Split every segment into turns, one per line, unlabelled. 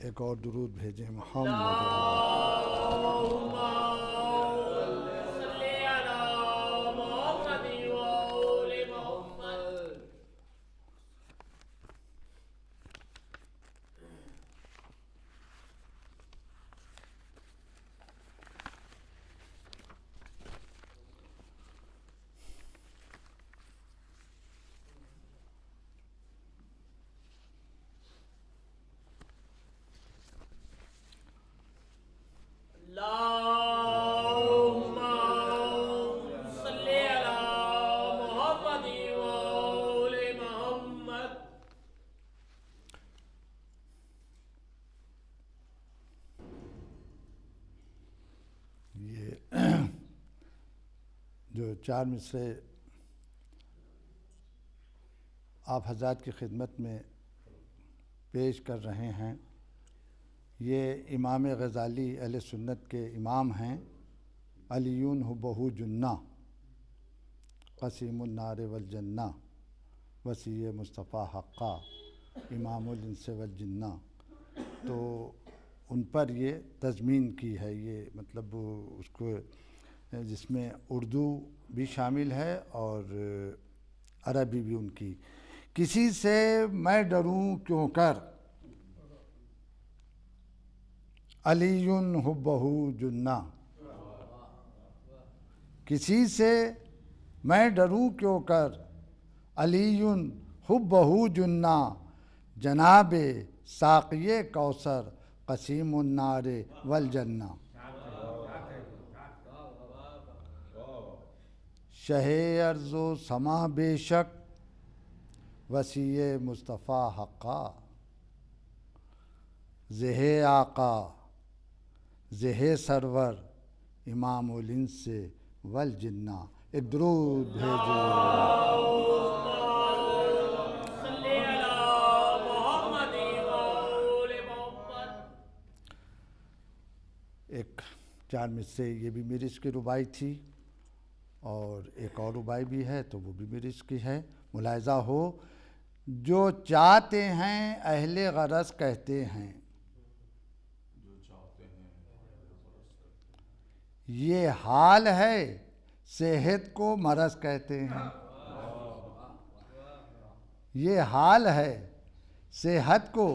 ایک اور درود بھیجیں محمد جو چار مصرے آپ حضرات کی خدمت میں پیش کر رہے ہیں، یہ امام غزالی اہل سنت کے امام ہیں۔ علیون حبہ جنہ قسیم النار والجنہ وسیع مصطفیٰ حقہ امام الانس والجنہ، تو ان پر یہ تضمین کی ہے، یہ مطلب اس کو جس میں اردو بھی شامل ہے اور عربی بھی ان کی۔ کسی سے میں ڈروں کیوں کر علی حبہ جنہ، کسی سے میں ڈروں کیوں کر علی حبہ جنہ، جناب ساقی کوثر قسیم النار والجنہ۔ شہ ارض و سما بے شک وسیع مصطفیٰ حقہ، زہ آقا زہ سرور امام الانس والجنہ۔ ایک درود بھیجو۔ ایک چار مصرے یہ بھی میری اس کی ربائی تھی، اور ایک اور ربائی بھی ہے تو وہ بھی میری اس کی ہے۔ ملاحظہ ہو، جو چاہتے ہیں اہل غرض کہتے ہیں، یہ حال ہے صحت کو مرض کہتے ہیں۔ یہ حال ہے صحت کو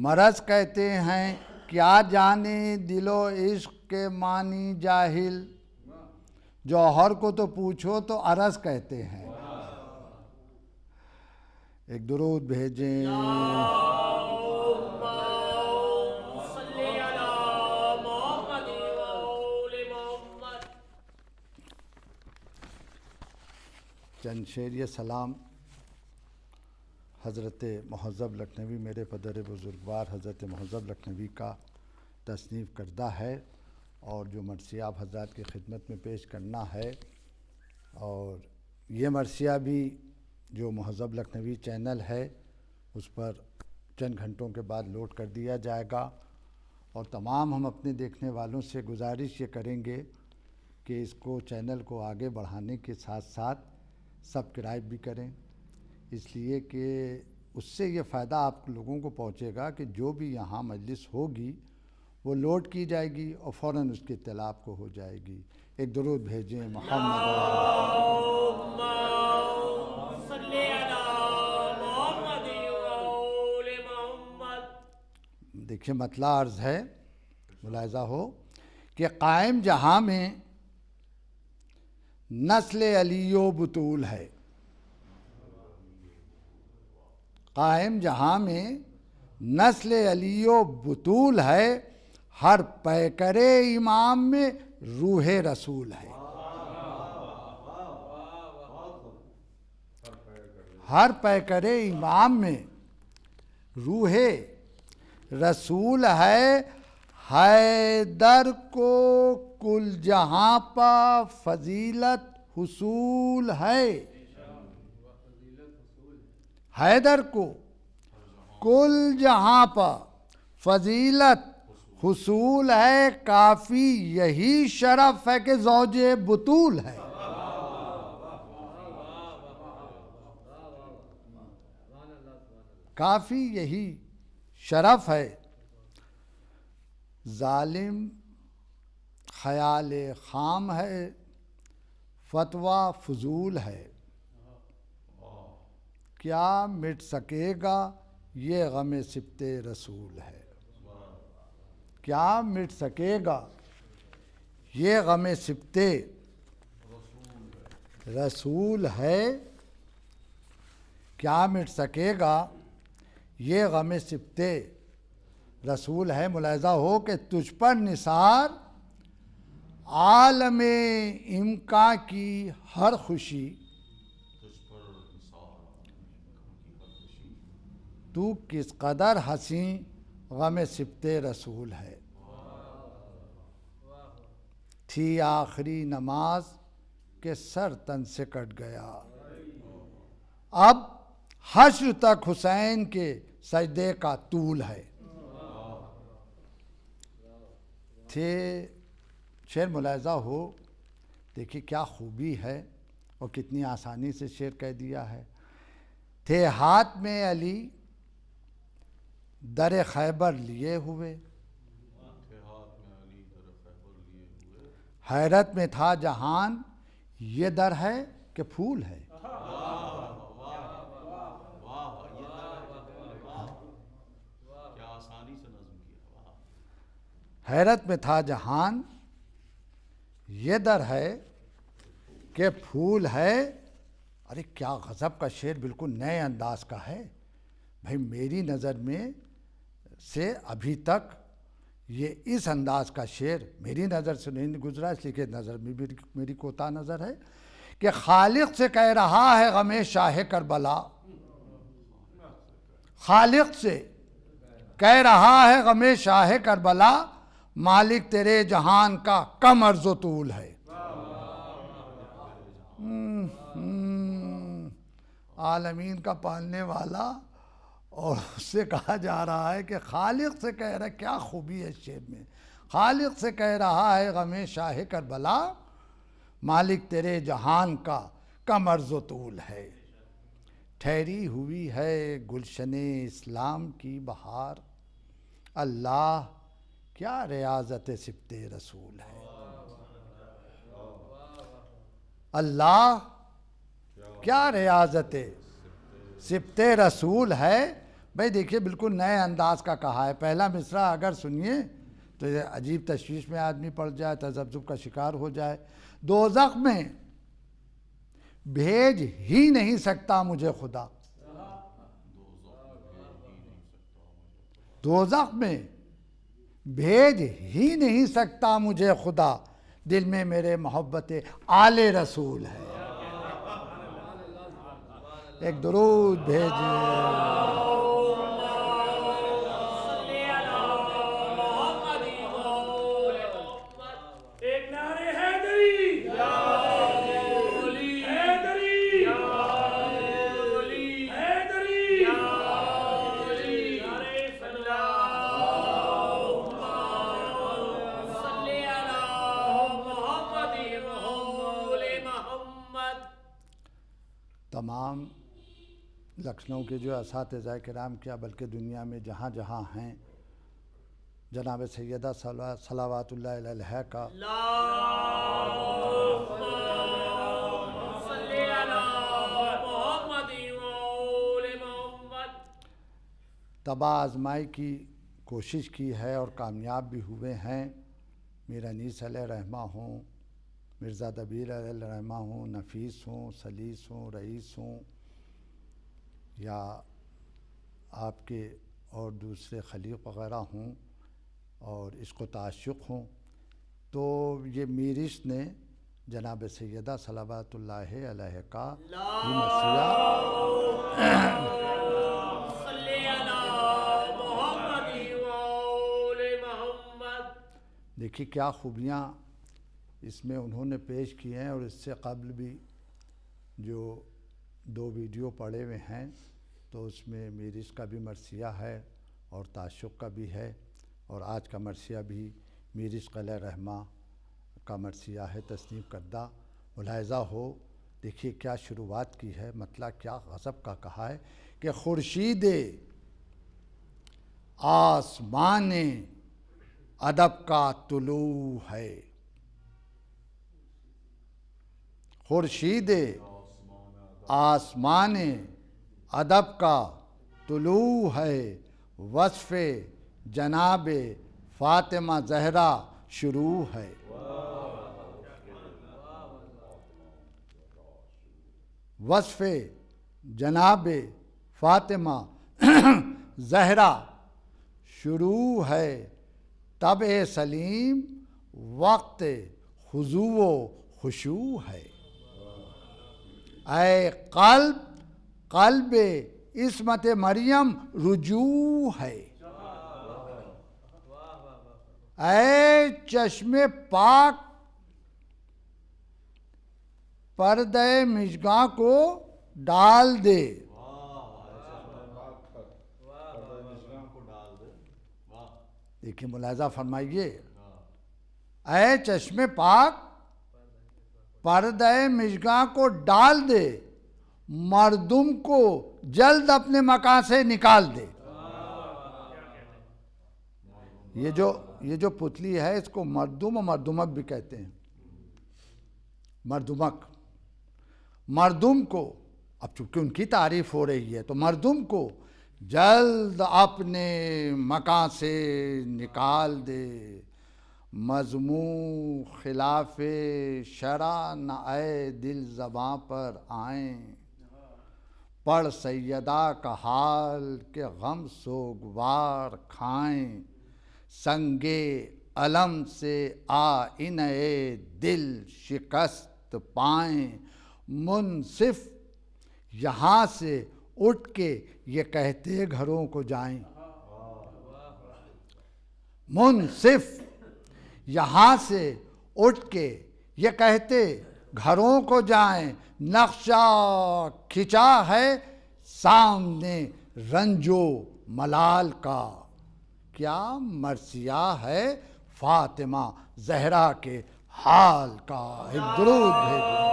مرض کہتے ہیں، کیا جانے دل و عشق کے معنی جاہل، جوہر کو تو پوچھو تو عرض کہتے ہیں۔ ایک درود بھیجیں۔ چند شعریہ سلام حضرت مہذب لکھنوی، میرے پدر بزرگوار حضرت مہذب لکھنوی کا تصنیف کردہ ہے، اور جو مرثیہ آپ حضرات کی خدمت میں پیش کرنا ہے، اور یہ مرثیہ بھی جو مہذب لکھنوی چینل ہے اس پر چند گھنٹوں کے بعد لوڈ کر دیا جائے گا، اور تمام ہم اپنے دیکھنے والوں سے گزارش یہ کریں گے کہ اس کو چینل کو آگے بڑھانے کے ساتھ ساتھ سبسکرائب بھی کریں، اس لیے کہ اس سے یہ فائدہ آپ لوگوں کو پہنچے گا کہ جو بھی یہاں مجلس ہوگی وہ لوڈ کی جائے گی اور فوراً اس کی اطلاع آپ کو ہو جائے گی۔ ایک درود بھیجیں محمد۔ دیکھیے مطلع عرض ہے، ملاحظہ ہو کہ قائم جہاں میں نسل علی و بطول ہے، قائم جہاں میں نسل علی و بطول ہے، ہر پیکر امام میں روح رسول ہے۔ ہر پیکر امام میں روح رسول ہے، حیدر کو کل جہاں پا فضیلت حصول ہے۔ حیدر کو کل جہاں پا فضیلت حصول ہے، کافی یہی شرف ہے کہ زوج بطول ہے۔ کافی یہی شرف ہے ظالم خیال خام ہے، فتویٰ فضول ہے، کیا مٹ سکے گا یہ غم سبط رسول ہے، کیا مٹ سکے گا یہ غم سبط رسول ہے، کیا مٹ سکے گا یہ غم سبط رسول ہے۔ ملاحظہ ہو کہ تجھ پر نثار عالم امکا کی ہر خوشی، تو کس قدر حسین غم سبط رسول ہے۔ تھی آخری نماز کہ سر تن سے کٹ گیا، اب حشر تک حسین کے سجدے کا طول ہے۔ تھے شعر ملاحظہ ہو، دیکھیے کیا خوبی ہے اور کتنی آسانی سے شعر کہہ دیا ہے۔ تھے ہاتھ میں علی در خیبر لیے ہوئے، حیرت میں تھا جہان یہ در ہے کہ پھول ہے۔ حیرت میں تھا جہان یہ در ہے کہ پھول ہے۔ ارے کیا غضب کا شعر، بالکل نئے انداز کا ہے بھائی، میری نظر میں سے ابھی تک یہ اس انداز کا شعر میری نظر سے نہیں گزرا، اس لیے کہ نظر میں میری کوتاہ نظر ہے کہ خالق سے کہہ رہا ہے غم شاہ کربلا، خالق سے کہہ رہا ہے غم شاہ کربلا، مالک تیرے جہان کا کم عرض و طول ہے۔ عالمین کا پالنے والا، اور اس سے کہا جا رہا ہے کہ خالق سے کہہ رہا ہے، کیا خوبی ہے اس شعر میں، خالق سے کہہ رہا ہے غم شاہ کربلا، مالک تیرے جہان کا کم عرض و طول ہے۔ ٹھہری ہوئی ہے گلشن اسلام کی بہار، اللہ کیا ریاضت سبط رسول ہے، اللہ کیا ریاضت سبط رسول ہے۔ بھائی دیکھیے بالکل نئے انداز کا کہا ہے۔ پہلا مصرع اگر سنیے تو یہ عجیب تشویش میں آدمی پڑ جائے، تذبذب کا شکار ہو جائے۔ دوزخ میں بھیج ہی نہیں سکتا مجھے خدا، دوزخ میں بھیج ہی نہیں سکتا مجھے خدا، دل میں میرے محبت آل رسول ہے۔ ایک درود بھیجیں۔ تمام لکھنؤ کے جو اساتذہ کرام کیا بلکہ دنیا میں جہاں جہاں ہیں، جناب سیدہ صلوات اللہ علیہ کا تباہ آزمائی کی کوشش کی ہے اور کامیاب بھی ہوئے ہیں۔ میر انیس علیہ رحمہ ہوں، مرزا دبیر علیہ رحمہ ہوں، نفیس ہوں، سلیس ہوں، رئیس ہوں، یا آپ کے اور دوسرے خلیق وغیرہ ہوں اور عشق و تعشق ہوں، تو یہ میرث نے جناب سیدہ صلوات اللہ علیہ کا یہ مرثیہ دیکھیے کیا خوبیاں اس میں انہوں نے پیش کی ہیں، اور اس سے قبل بھی جو 2 ویڈیو پڑے ہوئے ہیں تو اس میں میرث کا بھی مرثیہ ہے اور تعشق کا بھی ہے، اور آج کا مرثیہ بھی میرث علیہ رحمہ کا مرثیہ ہے تصنیف کردہ۔ ملاحظہ ہو دیکھیے کیا شروعات کی ہے، مطلب کیا غضب کا کہا ہے کہ خورشید آسمان ادب کا طلوع ہے، خورشید آسمان ادب کا طلوع ہے، وصف جناب فاطمہ زہرا شروع ہے۔ وصف جناب فاطمہ زہرا شروع ہے، طبع سلیم وقت خضوع و خشوع ہے۔ اے قلب قلب عصمت مریم رجوع ہے، اے چشم پاک پردہ مژگاں کو ڈال دے۔ دیکھیں ملاحظہ فرمائیے، اے چشم پاک پردہ مژگاں کو ڈال دے، مردم کو جلد اپنے مکان سے نکال دے۔ یہ جو پتلی ہے اس کو مردم و مردمک بھی کہتے ہیں، مردمک۔ مردم کو، اب چونکہ ان کی تعریف ہو رہی ہے تو مردم کو جلد اپنے مکان سے نکال دے، مضمون خلاف شرع نہ اے دل زباں پر آئیں، پڑھ سیدہ کا حال کہ غم سوگوار کھائیں، سنگ علم سے آئینہ دل شکست پائیں، منصف یہاں سے اٹھ کے یہ کہتے گھروں کو جائیں، منصف یہاں سے اٹھ کے یہ کہتے گھروں کو جائیں، نقشہ کھنچا ہے سامنے رنج و ملال کا، کیا مرثیہ ہے فاطمہ زہرا کے حال کا۔ ایک درود بھیجو۔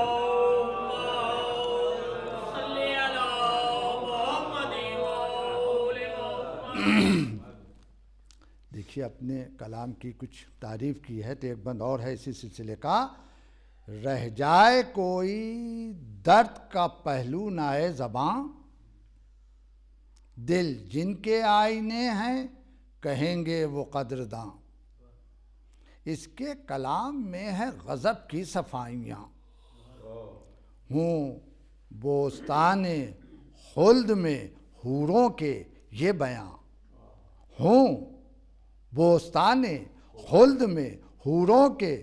دیکھیے اپنے کلام کی کچھ تعریف کی ہے تو ایک بند اور ہے اسی سلسلے کا، رہ جائے کوئی درد کا پہلو نہ زباں، دل جن کے آئینے ہیں کہیں گے وہ قدرداں۔ اس کے کلام میں ہے غضب کی صفائیاں، ہوں بوستان خلد میں حوروں کے یہ بیاں، ہوں بوستان خلد میں حوروں کے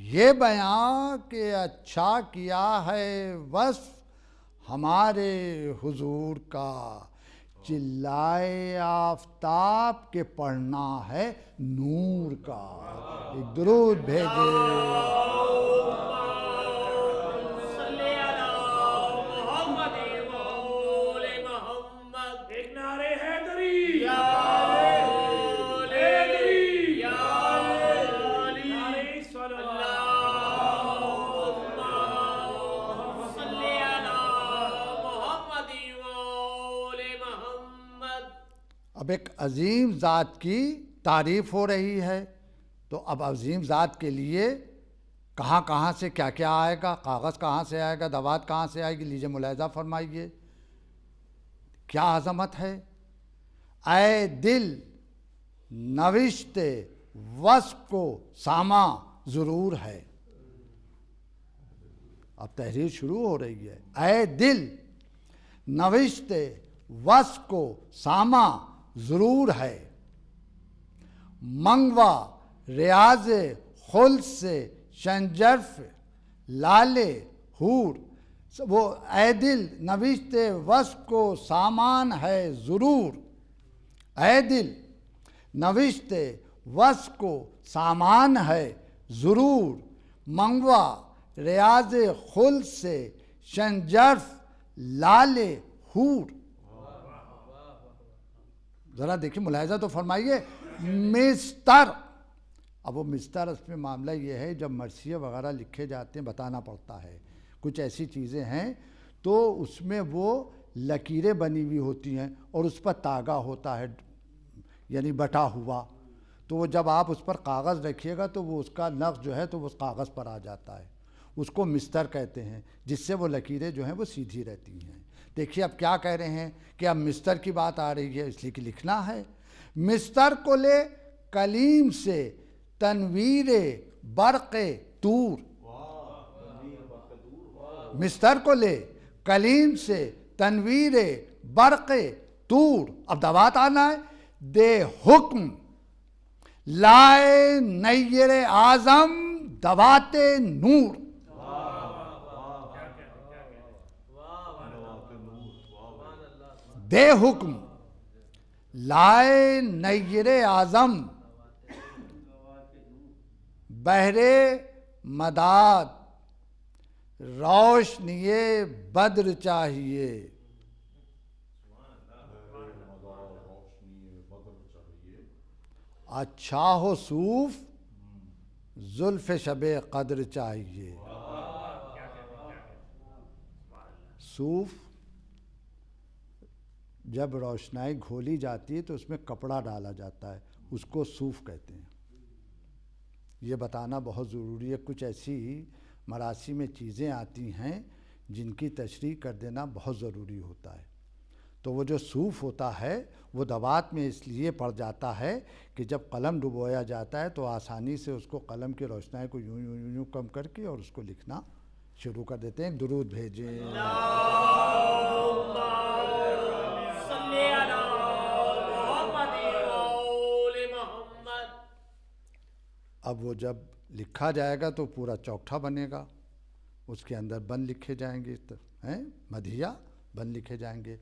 یہ بیاں کہ اچھا کیا ہے وصف ہمارے حضور کا، چلائے آفتاب کے پڑھنا ہے نور کا۔ ایک درود بھیجے۔ اب ایک عظیم ذات کی تعریف ہو رہی ہے تو اب عظیم ذات کے لیے کہاں کہاں سے کیا کیا آئے گا، کاغذ کہاں سے آئے گا، دوات کہاں سے آئے گی، لیجئے ملاحظہ فرمائیے کیا عظمت ہے۔ اے دل نوشت وصف کو ساماں ضرور ہے، اب تحریر شروع ہو رہی ہے۔ اے دل نوشت وصف کو ساماں ضرور ہے، منگوا ریاض خلد سے شنجرف لال حور، وہ اے دل نوشت وصف کو سامان ہے ضرور، اے دل نوشت وصف کو سامان ہے ضرور، منگوا ریاض خلد سے شنجرف لال حور۔ ذرا دیکھیں ملاحظہ تو فرمائیے، مستر، اب وہ مستر اس میں معاملہ یہ ہے جب مرثیے وغیرہ لکھے جاتے ہیں بتانا پڑتا ہے، کچھ ایسی چیزیں ہیں تو اس میں وہ لکیریں بنی ہوئی ہوتی ہیں اور اس پر تاگا ہوتا ہے یعنی بٹا ہوا، تو وہ جب آپ اس پر کاغذ رکھیے گا تو وہ اس کا نقش جو ہے تو وہ اس کاغذ پر آ جاتا ہے. اس کو مستر کہتے ہیں، جس سے وہ لکیریں جو ہیں وہ سیدھی رہتی ہیں. دیکھیے اب کیا کہہ رہے ہیں کہ اب مستر کی بات آ رہی ہے، اس لیے کہ لکھنا ہے. مستر کو لے کلیم سے تنویر برق طور. مستر کو لے کلیم سے تنویر برق طور. اب دوات آنا ہے. دے حکم لائے نیر اعظم دوات نور. دے حکم لائے نیر اعظم بہرے مداد روشنی بدر چاہیے. اچھا ہو صوف زلف شب قدر چاہیے. صوف جب روشنائی گھولی جاتی ہے تو اس میں کپڑا ڈالا جاتا ہے، اس کو صوف کہتے ہیں. یہ بتانا بہت ضروری ہے. کچھ ایسی مراسی میں چیزیں آتی ہیں جن کی تشریح کر دینا بہت ضروری ہوتا ہے. تو وہ جو صوف ہوتا ہے وہ دوات میں اس لیے پڑ جاتا ہے کہ جب قلم ڈبویا جاتا ہے تو آسانی سے اس کو قلم کی روشنائی کو یوں یوں یوں کم کر کے اور اس کو لکھنا شروع کر دیتے ہیں. درود بھیجیں. اب وہ جب لکھا جائے گا تو پورا چوکٹھا بنے گا، اس کے اندر بند لکھے جائیں گے، مدھیہ بند لکھے جائیں گے.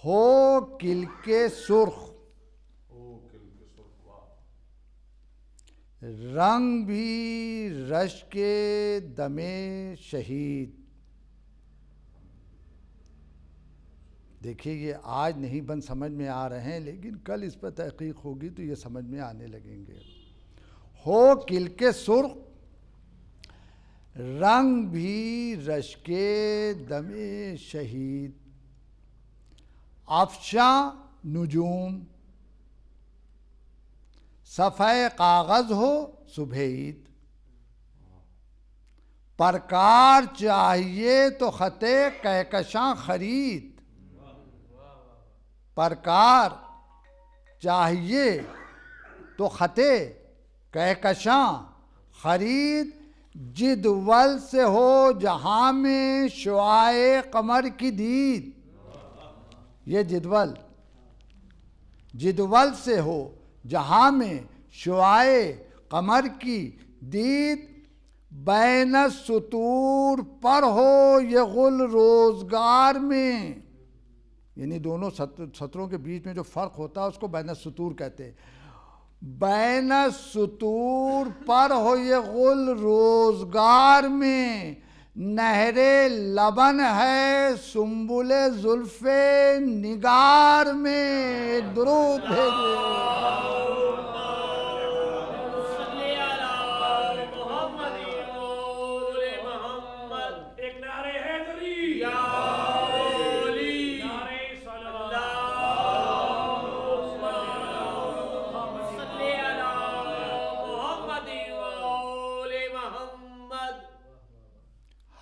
ہو کل کے سرخ رنگ بھی رش کے دم شہید. دیکھیے یہ آج نہیں بند سمجھ میں آ رہے ہیں، لیکن کل اس پر تحقیق ہوگی تو یہ سمجھ میں آنے لگیں گے. ہو کل کے سرخ رنگ بھی رش کے دم شہید. افشاں نجوم صفحہ کاغذ ہو صبح عید. پرکار چاہیے تو خط کہکشاں خرید. پرکار چاہیے تو خط کہکشاں خرید. جدول سے ہو جہاں میں شعاع قمر کی دید. یہ جدول سے ہو جہاں میں شعاع قمر کی دید. بین السطور پر ہو یہ غل روزگار میں. یعنی دونوں سطروں کے بیچ میں جو فرق ہوتا ہے اس کو بین السطور کہتے ہیں. بین السطور پر ہو یہ غل روزگار میں. نہر لبن ہے سنبل زلف نگار میں. درود بھیجے.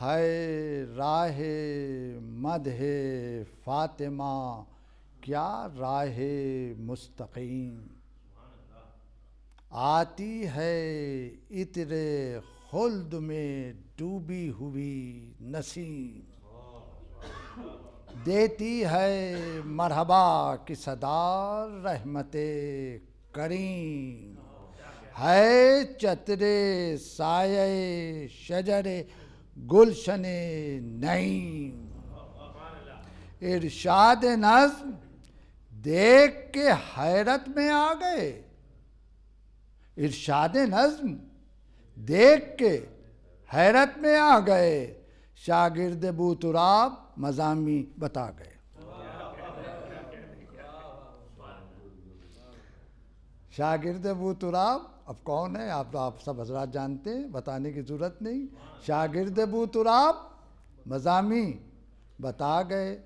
ہے راہ مدح فاطمہ کیا راہ مستقیم. آتی ہے عطر خلد میں ڈوبی ہوئی نسیم. دیتی ہے مرحبا کی صدا رحمت کریم. ہے چتر سایہ شجر گلشن نعیم. ارشاد نظم دیکھ کے حیرت میں آ گئے. ارشاد نظم دیکھ کے حیرت میں آ گئے. شاگرد بوتراب مضامی بتا گئے. شاگرد بوتراب اب کون ہے آپ سب حضرات جانتے ہیں، بتانے کی ضرورت نہیں. شاگرد بوتراب مضامی بتا گئے.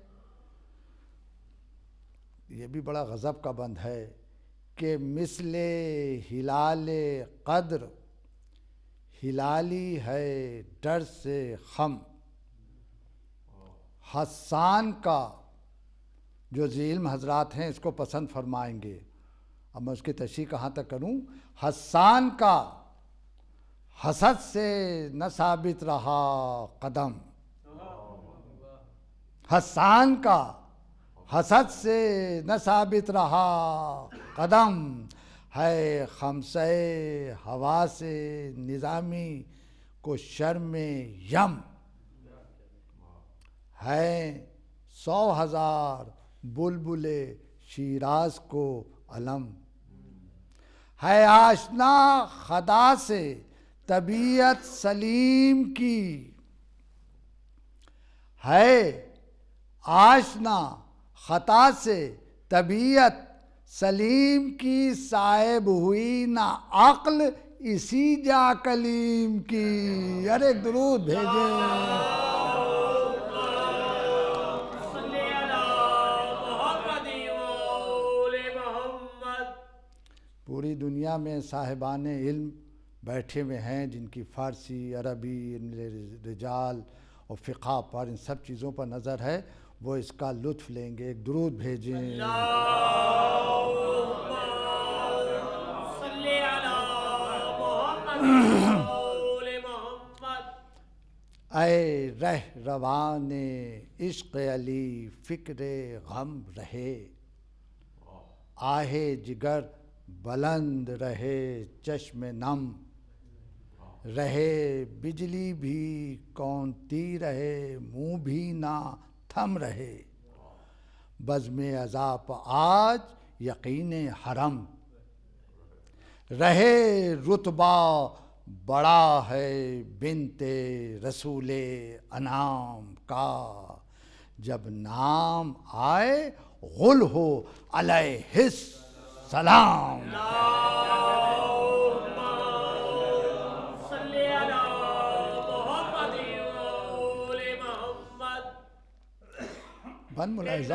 یہ بھی بڑا غضب کا بند ہے کہ مثل ہلال قدر ہلالی ہے ڈر سے خم. حسان کا جو ذی علم حضرات ہیں اس کو پسند فرمائیں گے. اب میں اس کی تشریح کہاں تک کروں. حسان کا حسد سے نہ ثابت رہا قدم. حسان کا حسد سے نہ ثابت رہا قدم. ہے خمسہ ہوا سے نظامی کو شرم یم. ہے 100,000 بلبل شیراز کو علم. ہے آشنا خدا سے طبیعت سلیم کی. ہے آشنا خطا سے طبیعت سلیم کی. صاحب ہوئی نہ عقل اسی جا کلیم کی. یار ایک درود بھیجیں. پوری دنیا میں صاحبان علم بیٹھے ہوئے ہیں جن کی فارسی، عربی، رجال اور فقہ پر ان سب چیزوں پر نظر ہے. وہ اس کا لطف لیں گے. ایک درود بھیجیں. اے رہ روان عشق علی فکر غم رہے. آہ جگر بلند رہے چشم نم. رہے بجلی بھی کونتی رہے منہ بھی نہ تھم رہے. بزم عذاب آج یقین حرم. رہے رتبہ بڑا ہے بنت رسول انعام کا. جب نام آئے غل ہو علیہ السلام. بن ملاحظہ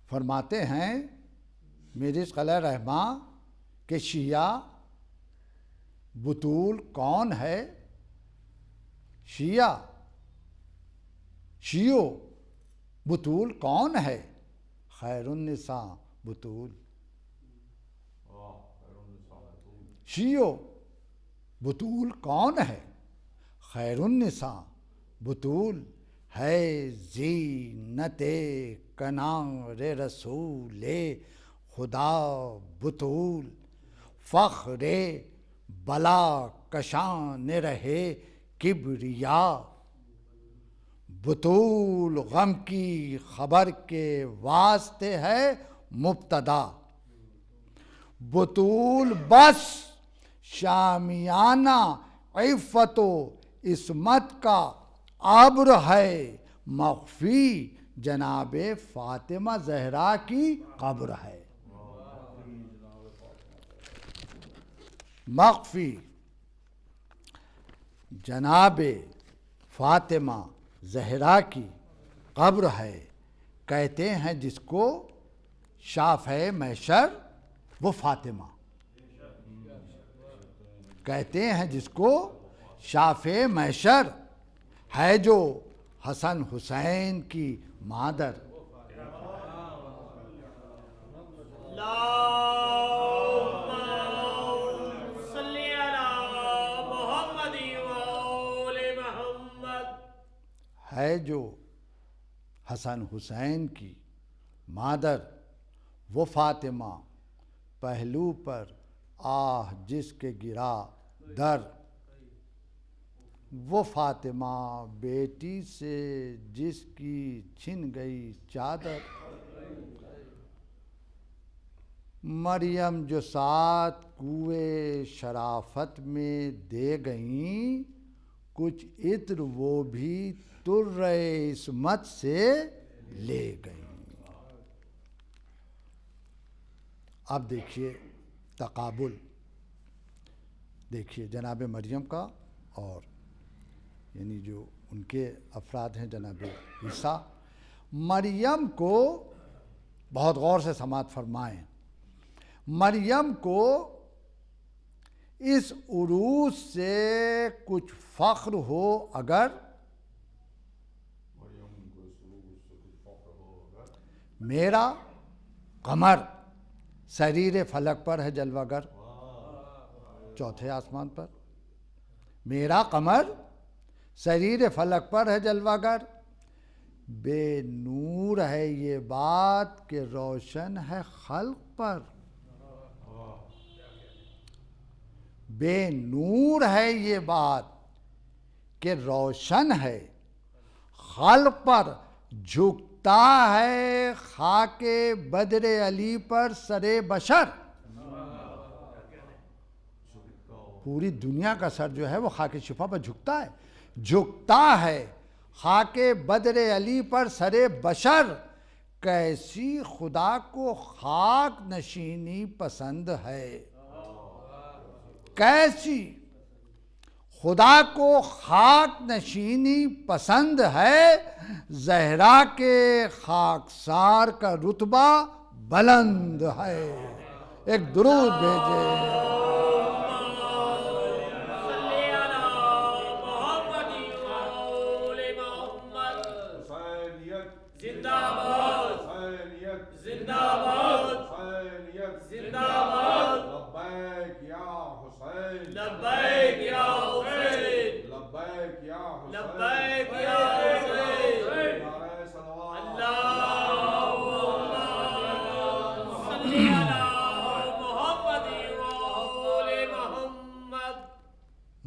فرماتے ہیں میرز علیہ رحمہ کہ شیعہ بطول کون ہے. شیعو بطول کون ہے. خیر النساء بطول. شیعو بطول کون ہے. خیر النساء بطول. ہے زینت کنار رسول خدا بطول. فخر بلا کشان رہے کبریا. بطول غم کی خبر کے واسطے ہے مبتدا. بطول بس شامیانہ عفت و عصمت کا ابر ہے. مخفی جناب فاطمہ زہرا کی قبر ہے. مخفی جناب فاطمہ زہرا کی قبر ہے. کہتے ہیں جس کو شافع محشر وہ فاطمہ. کہتے ہیں جس کو شافع محشر ہے جو حسن حسین کی مادر. ہے جو حسن حسین کی مادر وہ فاطمہ. پہلو پر آہ جس کے گرا در. وہ فاطمہ بیٹی سے جس کی چھن گئی چادر. مریم جو ساتھ کوئے شرافت میں دے گئیں. کچھ عطر وہ بھی تر عصمت سے لے گئیں. اب دیکھیے تقابل. دیکھیے جناب مریم کا اور یعنی جو ان کے افراد ہیں جناب عیسیٰ، مریم کو بہت غور سے سماعت فرمائیں، مریم کو اس عروج سے کچھ فخر ہو اگر، میرا قمر سریر فلک پر ہے جلوہ گر، چوتھے آسمان پر، میرا قمر سریر فلک پر ہے جلوہ گر، بے نور ہے یہ بات کہ روشن ہے خلق پر، بے نور ہے یہ بات کہ روشن ہے خلق پر، جھکتا ہے خاک بدر علی پر سر بشر، پوری دنیا کا سر جو ہے وہ خاک شفا پر جھکتا ہے، جھکتا ہے خاک بدر علی پر سر بشر، کیسی خدا کو خاک نشینی پسند ہے، کیسی خدا کو خاک نشینی پسند ہے، زہرا کے خاکسار کا رتبہ بلند ہے۔ ایک درود بھیجے۔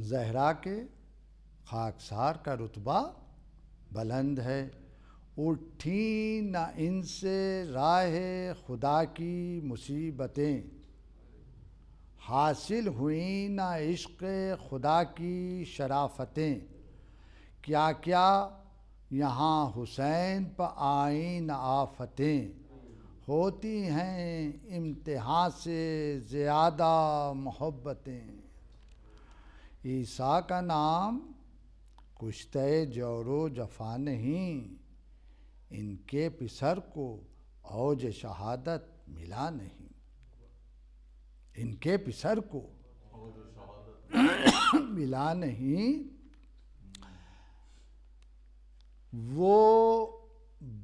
زہرا کے خاکسار کا رتبہ بلند ہے، اٹھی نہ ان سے راہ خدا کی مصیبتیں، حاصل ہوئیں نہ عشق خدا کی شرافتیں، کیا کیا یہاں حسین پہ آئیں نہ آفتیں، ہوتی ہیں امتحان سے زیادہ محبتیں، عیسیٰ کا نام کشتہ جور و جفا نہیں، ان کے پسر کو اوج شہادت ملا نہیں، ان کے پسر کو ملا نہیں، وہ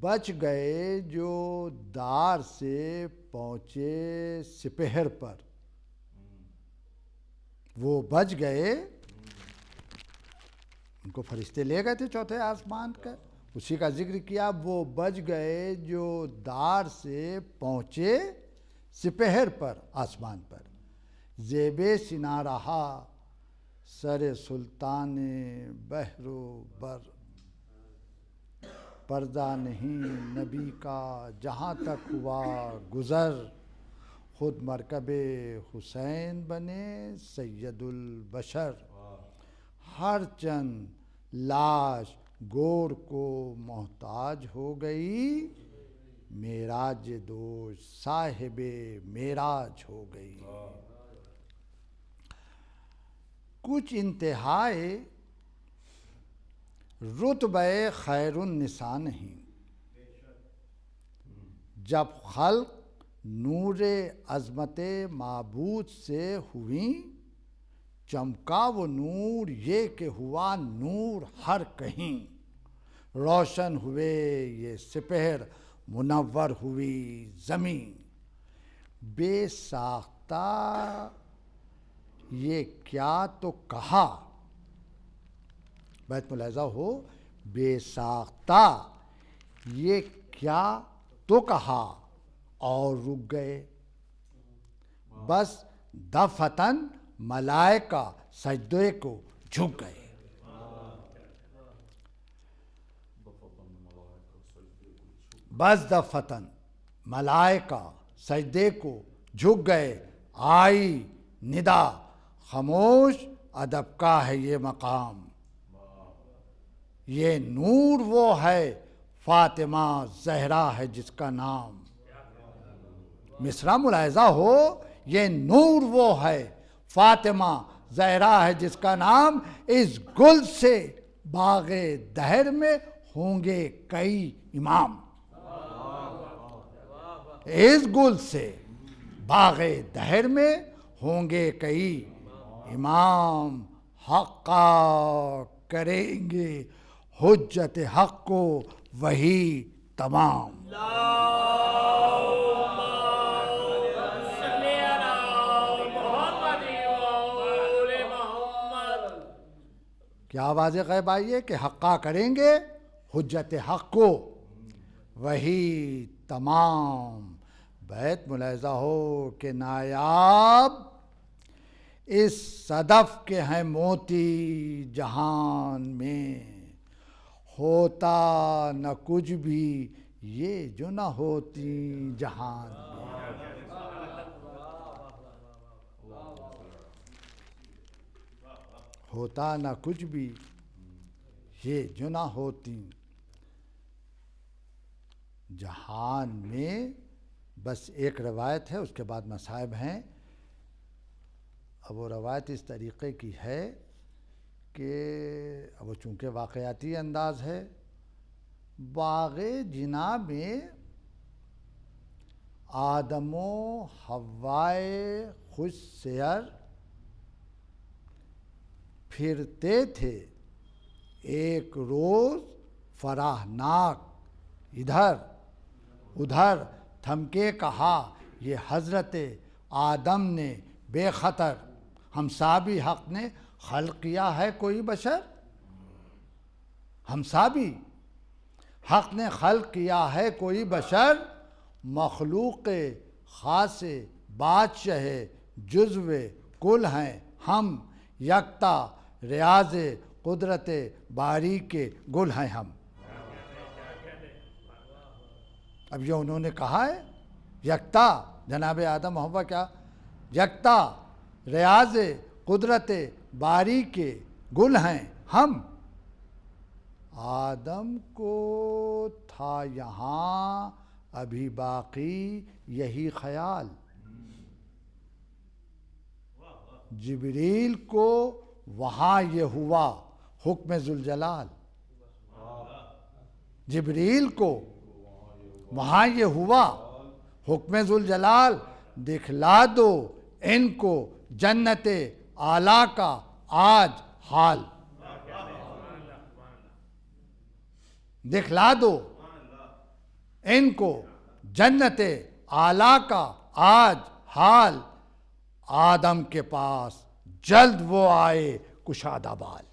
بچ گئے جو دار سے پہنچے سپہر پر، وہ بچ گئے، ان کو فرشتے لے گئے تھے چوتھے آسمان کا، اسی کا ذکر کیا، وہ بچ گئے جو دار سے پہنچے سپہر پر، آسمان پر، زیب سنا رہا سر سلطان بحر و بر، پردہ نہیں نبی کا جہاں تک ہوا گزر، خود مرکب حسین بنے سید البشر، ہر چند لاش گور کو محتاج ہو گئی، معراج دوش صاحب معراج ہو گئی، کچھ انتہائے رتبہ خیر النساء نہیں، جب خلق نور عظمت معبود سے ہوئیں، چمکا وہ نور یہ کہ ہوا نور ہر کہیں، روشن ہوئے یہ سپہر منور ہوئی زمین، بے ساختہ یہ کیا تو کہا، بیت ملاحظہ ہو، بے ساختہ یہ کیا تو کہا اور رک گئے، بس دفتن ملائکہ سجدے کو جھک گئے، بس دفتن ملائکہ سجدے کو جھک گئے، آئی ندا خاموش ادب کا ہے یہ مقام، یہ نور وہ ہے فاطمہ زہرا ہے جس کا نام، مصرع ملاحظہ ہو، یہ نور وہ ہے فاطمہ زہرا ہے جس کا نام، اس گل سے باغ دہر میں ہوں گے کئی امام. اس گل سے باغ دہر میں ہوں گے کئی امام. حقا کریں گے حجت حق کو وہی تمام. کیا آواز غیب آئی ہے کہ حقا کریں گے حجت حق کو وہی تمام. بیت ملاحظہ ہو کہ نایاب اس صدف کے ہیں موتی جہان میں. ہوتا نہ کچھ بھی یہ جو نہ ہوتی جہان میں. ہوتا نہ کچھ بھی یہ جو نہ ہوتی جہان میں. بس ایک روایت ہے، اس کے بعد مصائب ہیں. اب وہ روایت اس طریقے کی ہے کہ اب وہ چونکہ واقعاتی انداز ہے. باغ جنا میں آدم و حوائے خوش سیر پھرتے تھے ایک روز فراہناک. ادھر ادھر تھمکے کہا یہ حضرت آدم نے بے خطر ہمسابی حق نے خلق کیا ہے کوئی بشر. ہمسابی حق نے خلق کیا ہے کوئی بشر. مخلوق خاص بادشاہ جزو کل ہیں ہم. یکتا ریاض قدرت باری کے گل ہیں ہم. اب یہ انہوں نے کہا ہے یکتا جناب آدم و حوا کیا یکتا ریاض قدرت باری کے گل ہیں ہم. آدم کو تھا یہاں ابھی باقی یہی خیال. جبریل کو وہاں یہ ہوا حکم ذوالجلال. جبریل کو وہاں یہ ہوا حکم ذوالجلال. دکھلا دو ان کو جنت اعلیٰ کا آج حال. دکھلا دو ان کو جنت اعلیٰ کا آج حال. آدم کے پاس جلد وہ آئے کشادہ بال.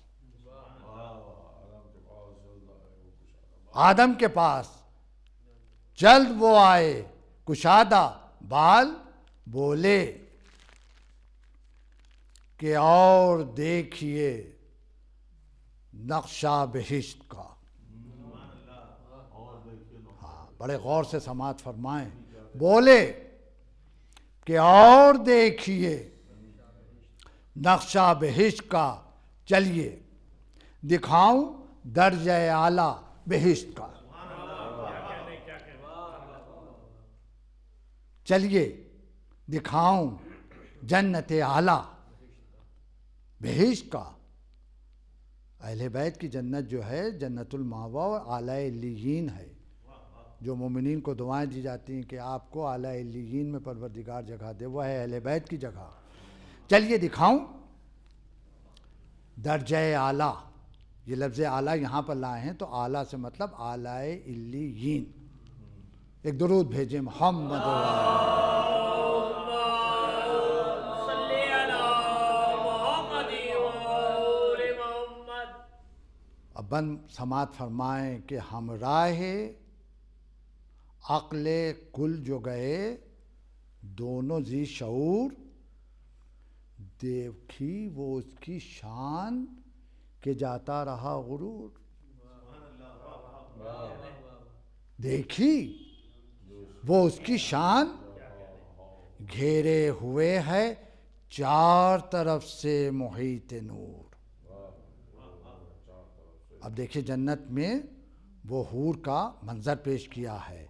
آدم کے پاس جلد وہ آئے کشادہ بال. بولے کہ اور دیکھیے نقشہ بہشت کا. ہاں بڑے غور سے سماعت فرمائیں. بولے کہ اور دیکھیے نقشہ بہشت کا. چلیے دکھاؤں درجہ اعلیٰ بہشت کا. چلیے دکھاؤں جنت اعلیٰ بہشت کا. اہل بیت کی جنت جو ہے جنت المأویٰ اور اعلیٰ علیین ہے. جو مومنین کو دعائیں دی جاتی ہیں کہ آپ کو اعلیٰ علیین میں پروردگار جگہ دے، وہ ہے اہل بیت کی جگہ. چلیے دکھاؤں درجہ اعلیٰ. یہ لفظ اعلیٰ یہاں پر لائے ہیں تو اعلیٰ سے مطلب اعلیٰ علیین. ایک درود بھیجیں محمد. اب بند سماعت فرمائیں کہ ہمراہ عقل کل جو گئے دونوں ذی شعور. دیکھی وہ اس کی شان کہ جاتا رہا غرور. دیکھی وہ اس کی شان گھیرے ہوئے ہے چار طرف سے محیط نور. اب دیکھیں جنت میں وہ حور کا منظر پیش کیا ہے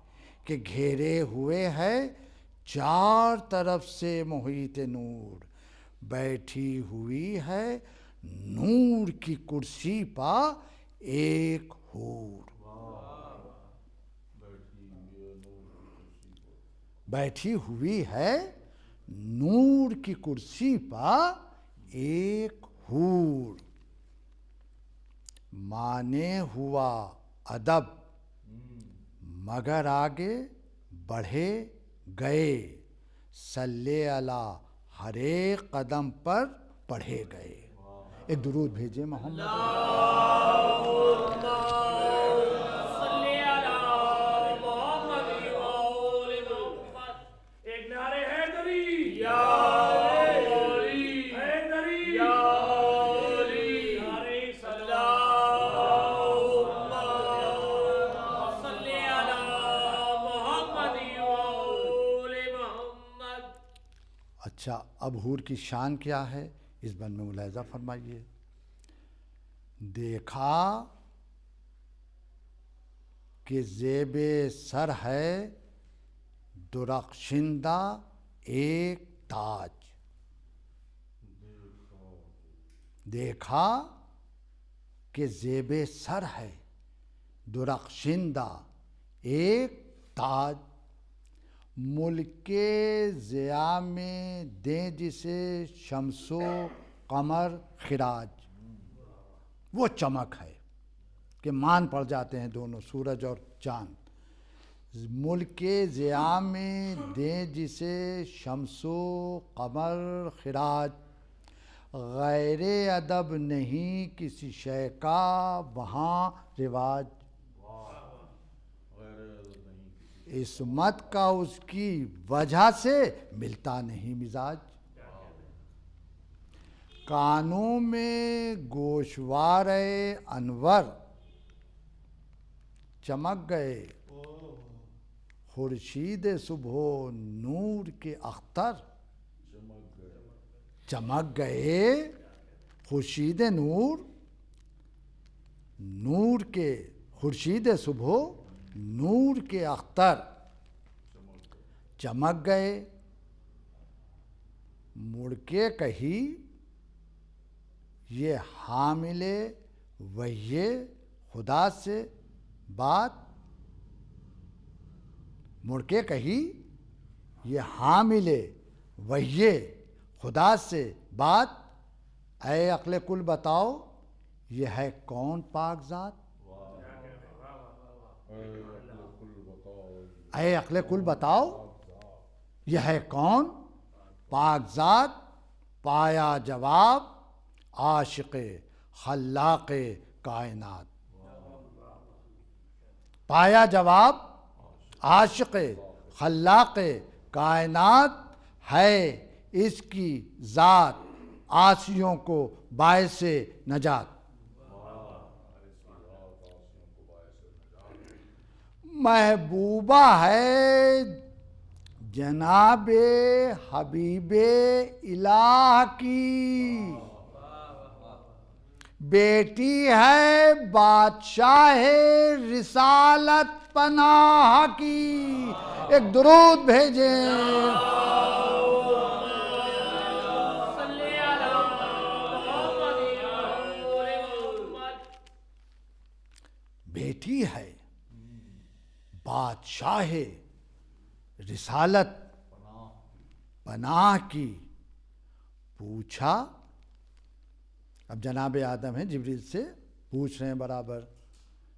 کہ گھیرے ہوئے ہے چار طرف سے محیط نور. بیٹھی ہوئی ہے نور کی کرسی پا ایک حور، بیٹھی ہوئی ہے نور کی کرسی پر ایک حور، مانے ہوا ادب مگر آگے بڑھے گئے، صلی اللہ ہر ایک قدم پر پڑھے گئے۔ ایک درود بھیجے محمد۔ اچھا، اب حور کی شان کیا ہے اس بند میں ملاحظہ فرمائیے۔ دیکھا کہ زیب سر ہے درخشندہ ایک تاج، دیکھا کہ زیب سر ہے درخشندہ ایک تاج، ملک ضیاء میں دیں جسے شمس و قمر خراج، وہ چمک ہے کہ مان پڑ جاتے ہیں دونوں سورج اور چاند۔ ملک ضیاء میں دیں جسے شمس و قمر خراج، غیر ادب نہیں کسی شے کا وہاں رواج، عصمت کا اس کی وجہ سے ملتا نہیں مزاج، کانوں میں گوشوار انور چمک گئے، خورشید صبح و نور کے اختر چمک گئے، خورشید نور، نور کے خورشید صبح نور کے اختر چمک گئے، مڑ کے کہی یہ حامل وحی خدا سے بات، مڑ کے کہی یہ حامل وحی خدا سے بات، اے عقل کل بتاؤ یہ ہے کون پاک ذات، اے عقل کل بتاؤ یہ ہے کون پاک ذات، پایا جواب عاشق خلاق کائنات، پایا جواب عاشق خلاق کائنات، ہے اس کی ذات عاصیوں کو باعث نجات، محبوبہ ہے جناب حبیب الہ کی، بیٹی ہے بادشاہ رسالت پناہ کی، ایک درود بھیجیں۔ بیٹی ہے بادشاہ رسالت پناہ کی، پوچھا، اب جناب آدم ہیں جبریل سے پوچھ رہے ہیں برابر،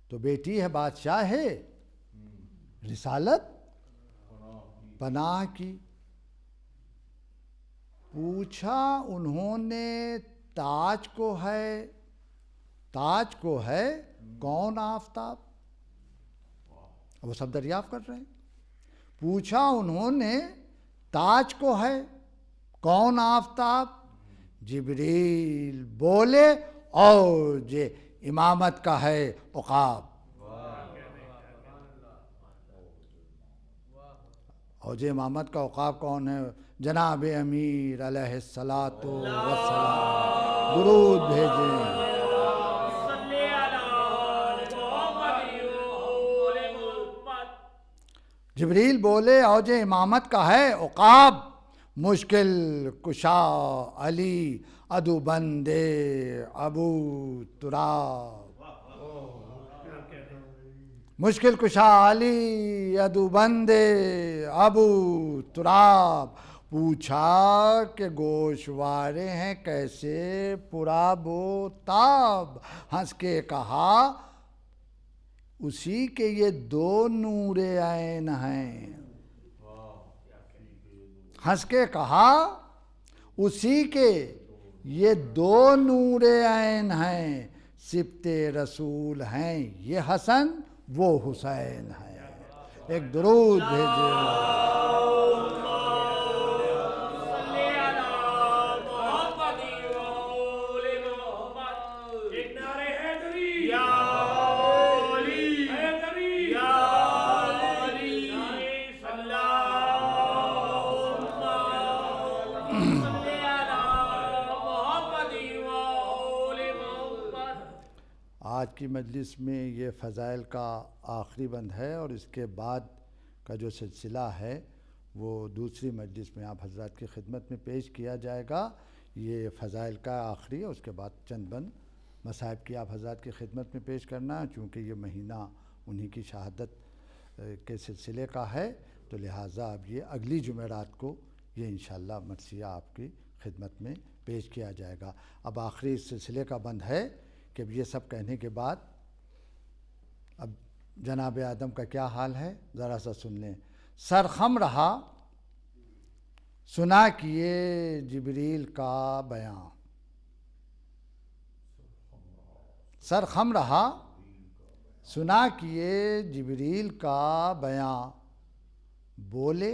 تو بیٹی ہے بادشاہ رسالت پناہ کی، پوچھا انہوں نے تاج کو ہے کون آفتاب، وہ سب دریافت کر رہے ہیں، پوچھا انہوں نے تاج کو ہے کون آفتاب، جبریل بولے اوج امامت کا ہے عقاب، اوج امامت کا عقاب کون ہے، جناب امیر علیہ الصلاۃ والسلام، درود بھیجیں۔ جبریل بولے اوج امامت کا ہے عقاب، مشکل کشا علی ادو بندے ابو تراب، مشکل کشا علی ادو بندے ابو تراب، پوچھا کہ گوشوارے ہیں کیسے پراب و تاب، ہنس کے کہا اسی کے یہ دو نور عین ہیں، ہنس کے کہا اسی کے یہ دو نور عین ہیں، صبط رسول ہیں یہ حسن وہ حسین ہیں۔ ایک درود بھیجیے۔ آج کی مجلس میں یہ فضائل کا آخری بند ہے، اور اس کے بعد کا جو سلسلہ ہے وہ دوسری مجلس میں آپ حضرات کی خدمت میں پیش کیا جائے گا۔ یہ فضائل کا آخری ہے، اس کے بعد چند بند مصائب کی آپ حضرات کی خدمت میں پیش کرنا ہے۔ چونکہ یہ مہینہ انہی کی شہادت کے سلسلے کا ہے، تو لہٰذا اب یہ اگلی جمعرات کو یہ انشاءاللہ مرثیہ آپ کی خدمت میں پیش کیا جائے گا۔ اب آخری اس سلسلے کا بند ہے کہ اب یہ سب کہنے کے بعد اب جناب آدم کا کیا حال ہے ذرا سا سن لیں۔ سر خم رہا سنا کیے جبریل کا بیان، سر خم رہا سنا کیے جبریل کا بیان، بولے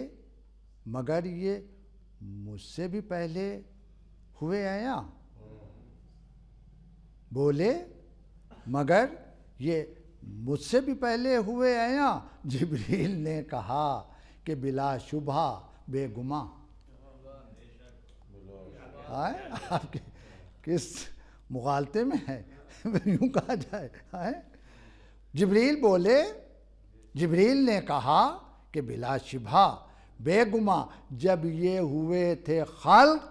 مگر یہ مجھ سے بھی پہلے ہوئے عیاں، بولے مگر یہ مجھ سے بھی پہلے ہوئے عیاں، جبریل نے کہا کہ بلا شبہ بے گماں۔ آپ کس مغالطے میں ہے یوں کہا جائے۔ جبریل بولے، جبریل نے کہا کہ بلا شبہ بے گماں، جب یہ ہوئے تھے خلق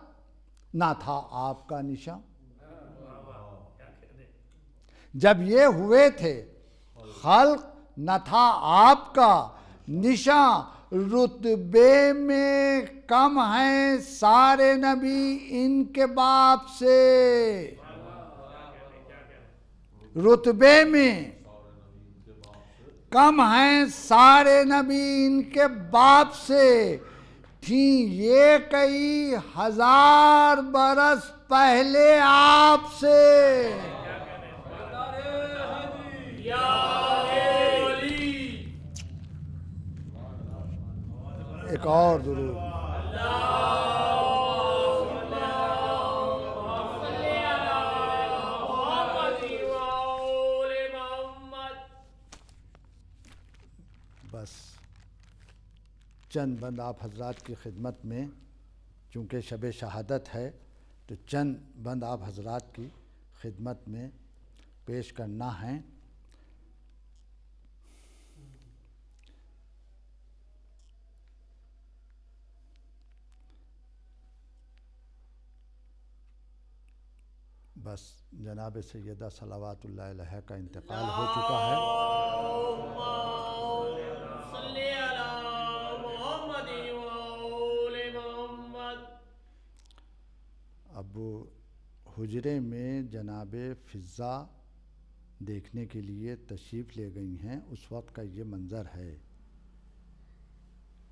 نہ تھا آپ کا نشان، جب یہ ہوئے تھے خلق نہ تھا آپ کا نشان، رتبے میں کم ہیں سارے نبی ان کے باپ سے، رتبے میں کم ہیں سارے نبی ان کے باپ سے، تھیں یہ کئی ہزار برس پہلے آپ سے۔ ایک اور درود۔ بس چند بند آپ حضرات کی خدمت میں، چونکہ شب شہادت ہے تو چند بند آپ حضرات کی خدمت میں پیش کرنا ہے۔ بس جناب سیدہ صلوات اللہ علیہ کا انتقال ہو چکا ہے۔ اب حجرے میں جناب فضہ دیکھنے کے لیے تشریف لے گئی ہیں۔ اس وقت کا یہ منظر ہے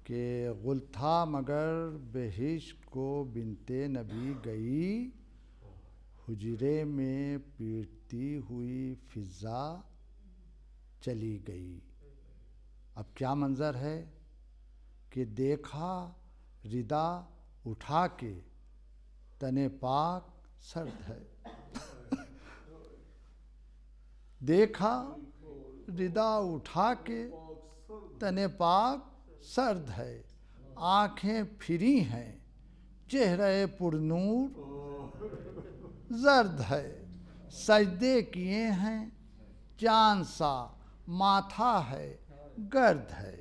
کہ غل تھا مگر بہشت کو بنتے نبی گئی، حجرے میں پیٹتی ہوئی فضہ چلی گئی۔ اب کیا منظر ہے کہ دیکھا ردا اٹھا کے تن پاک سرد ہے، دیکھا ردا اٹھا کے تن پاک سرد ہے، آنکھیں پھری ہیں چہرہ پر نور زرد ہے، سجدے کیے ہیں چاند سا ماتھا ہے گرد ہے،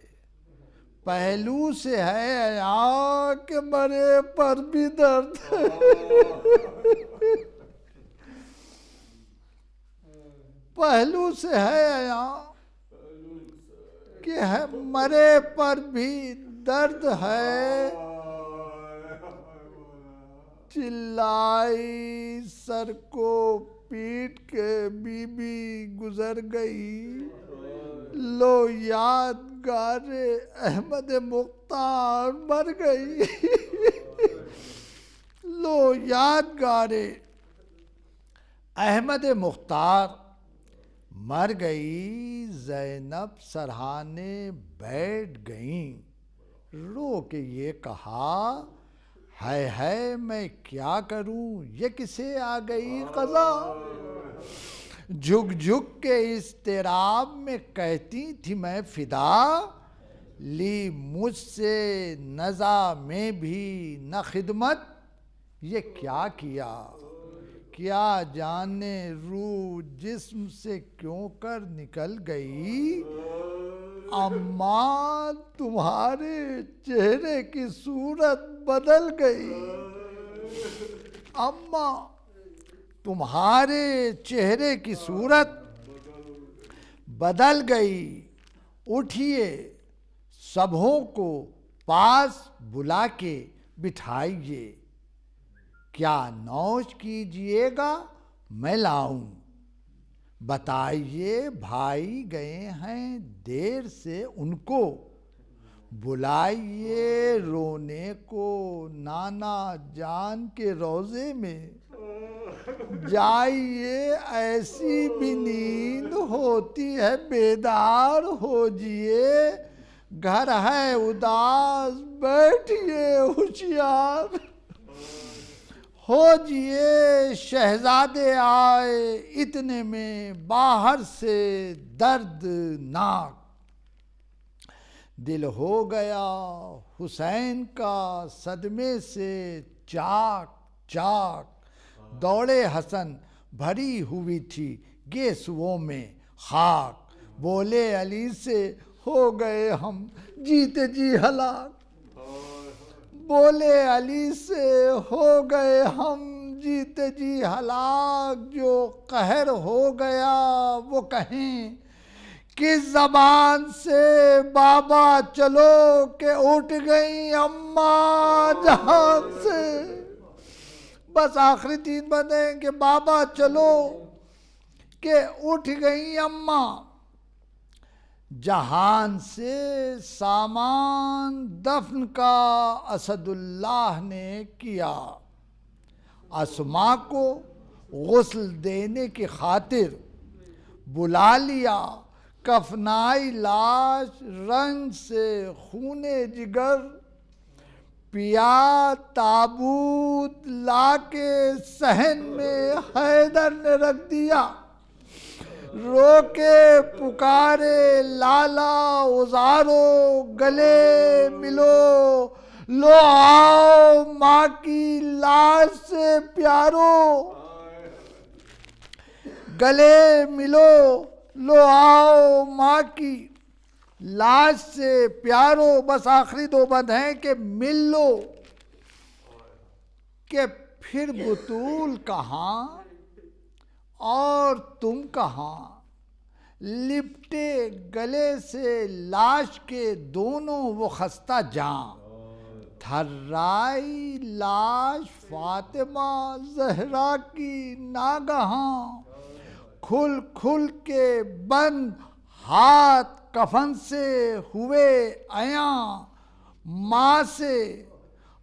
پہلو سے ہے عیاں کہ مرے پر بھی درد ہے۔ پہلو سے ہے عیاں کہ ہے مرے پر بھی درد ہے، چلائی سر کو پیٹ کے بی بی گزر گئی، لو یادگار احمد مختار مر گئی، لو یادگار احمد مختار مر گئی، زینب سرہانے بیٹھ گئیں، رو کے یہ کہا ہے میں کیا کروں، یہ کسے آ گئی قضا، جھک جھک کے اضطراب میں کہتی تھی میں فدا، لی مجھ سے نزا میں بھی نہ خدمت، یہ کیا کیا، کیا جانے روح جسم سے کیوں کر نکل گئی، اماں تمہارے چہرے کی صورت بدل گئی، اماں تمہارے چہرے کی صورت بدل گئی، اٹھیے سبھوں کو پاس بلا کے بٹھائیے، کیا نوش کیجئے گا میں لاؤں، بتائیے بھائی گئے ہیں دیر سے ان کو، بلائیے رونے کو نانا جان کے روضے میں، جائیے ایسی بھی نیند ہوتی ہے بیدار ہوجئے، گھر ہے اداس بیٹھیے ہوشیار، ہوجئے شہزادے آئے اتنے میں باہر سے دردناک، دل ہو گیا حسین کا صدمے سے چاک چاک، دوڑے حسن بھری ہوئی تھی گیسوؤں میں خاک، بولے علی سے ہو گئے ہم جیتے جی ہلاک، بولے علی سے ہو گئے ہم جیتے جی ہلاک، جو قہر ہو گیا وہ کہیں کس زبان سے، بابا چلو کہ اٹھ گئیں اماں جہان سے، بس آخری 3 بندے ہیں کہ بابا چلو کہ اٹھ گئیں اماں جہان سے، سامان دفن کا اسد اللہ نے کیا، اسما کو غسل دینے کی خاطر بلا لیا، کفنائی لاش رنگ سے خون جگر، پیا تابوت لا کے صحن میں حیدر نے رکھ دیا، رو کے پکارے لالا ازارو گلے ملو، لو آؤ ماں کی لاش سے پیارو، گلے ملو لو آؤ ماں کی لاش سے پیارو، بس آخری 2 بند ہیں کہ مل لو، کہ پھر بطول کہاں اور تم کہاں، لپٹے گلے سے لاش کے دونوں وہ خستہ جاں، تھرائی لاش فاطمہ زہرا کی ناگہاں، کھل کھل کے بند ہاتھ کفن سے ہوئے عیاں، ماں سے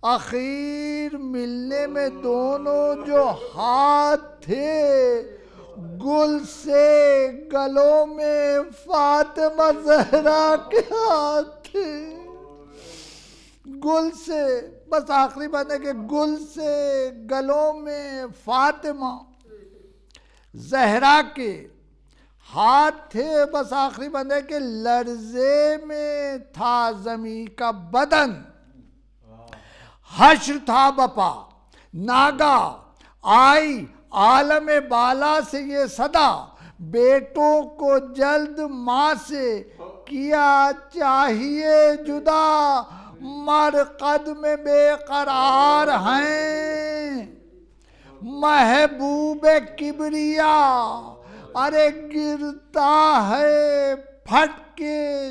اخیر ملنے میں دونوں جو ہاتھ تھے، گل سے گلوں میں فاطمہ زہرا کے ہاتھ تھے، گل سے، بس آخری بات ہے کہ گل سے گلوں میں فاطمہ زہرا کے ہاتھ تھے، بس آخری بند ہے کہ لرزے میں تھا زمیں کا بدن، حشر تھا بپا ناگا آئی عالم بالا سے یہ صدا، بیٹوں کو جلد ماں سے کیا چاہیے جدا، مرقد میں بے قرار ہیں محبوب کبریا، ارے گرتا ہے پھٹ کے